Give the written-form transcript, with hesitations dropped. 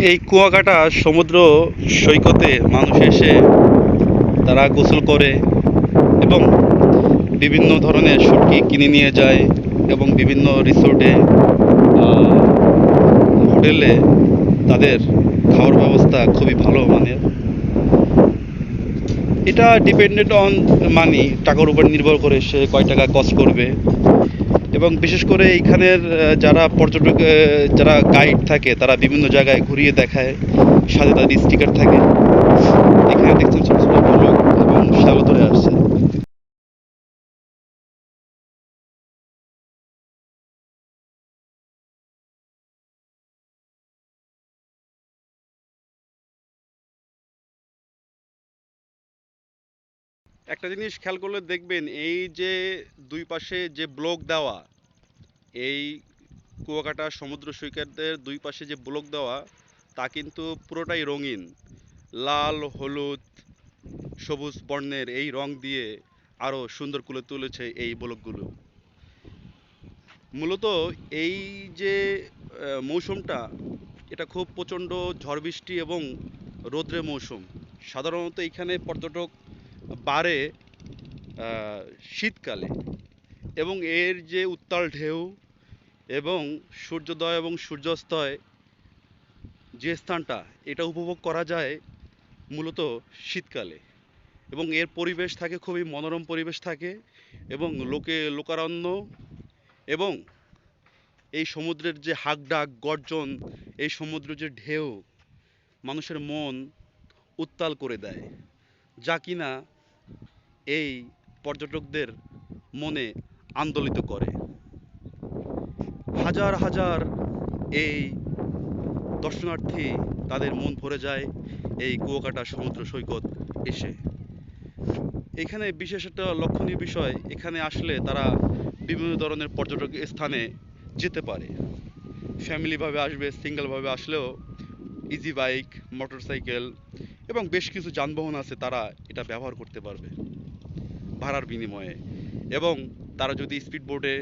এই কুয়াকাটা সমুদ্র সৈকতে মানুষ এসে তারা গোসল করে এবং বিভিন্ন ধরনের শুটকি কিনে নিয়ে যায় এবং বিভিন্ন রিসোর্টে হোটেলে তাদের খাওয়ার ব্যবস্থা খুবই ভালো মানের। এটা ডিপেন্ডেন্ট অন মানি, টাকার উপর নির্ভর করে সে কয় টাকা কস্ট করবে। এবং বিশেষ করে এইখানের যারা পর্যটক, যারা গাইড থাকে তারা বিভিন্ন জায়গায় ঘুরিয়ে দেখায়, সাথে তাদের স্টিকার থাকে। এখানে দেখছেন ছোট ছোট লোক এবং শ্যালো ধরে আসছে। একটা জিনিস খেয়াল করলে দেখবেন, এই যে দুই পাশে যে ব্লক দেওয়া, এই কুয়াকাটা সমুদ্র সৈকতের দুই পাশে যে ব্লক দেওয়া, তা কিন্তু পুরোটাই রঙিন। লাল, হলুদ, সবুজ বর্ণের এই রং দিয়ে আরো সুন্দর করে তুলেছে এই ব্লকগুলো। মূলত এই যে মৌসুমটা, এটা খুব প্রচণ্ড ঝড় বৃষ্টি এবং রৌদ্রের মৌসুম। সাধারণত এখানে পর্যটক বাড়ে শীতকালে। এবং এর যে উত্তাল ঢেউ এবং সূর্যোদয় এবং সূর্যাস্তয় যে স্থানটা, এটা উপভোগ করা যায় মূলত শীতকালে। এবং এর পরিবেশ থাকে খুবই মনোরম পরিবেশ থাকে এবং লোকারণ্য এবং এই সমুদ্রের যে হাকডাক গর্জন, এই সমুদ্রের যে ঢেউ মানুষের মন উত্তাল করে দেয়, যা কিনা এই পর্যটকদের মনে আন্দোলিত করে। হাজার হাজার এই দর্শনার্থী, তাদের মন ভরে যায় এই কুয়াকাটা সমুদ্র সৈকত এসে। এখানে বিশেষ একটা লক্ষণীয় বিষয়, এখানে আসলে তারা বিভিন্ন ধরনের পর্যটক স্থানে যেতে পারে। ফ্যামিলিভাবে আসবে, সিঙ্গেলভাবে আসলেও ইজি বাইক, মোটরসাইকেল এবং বেশ কিছু যানবাহন আছে, তারা এটা ব্যবহার করতে পারবে ভাড়ার বিনিময়ে। এবং তারা যদি স্পিড বোটে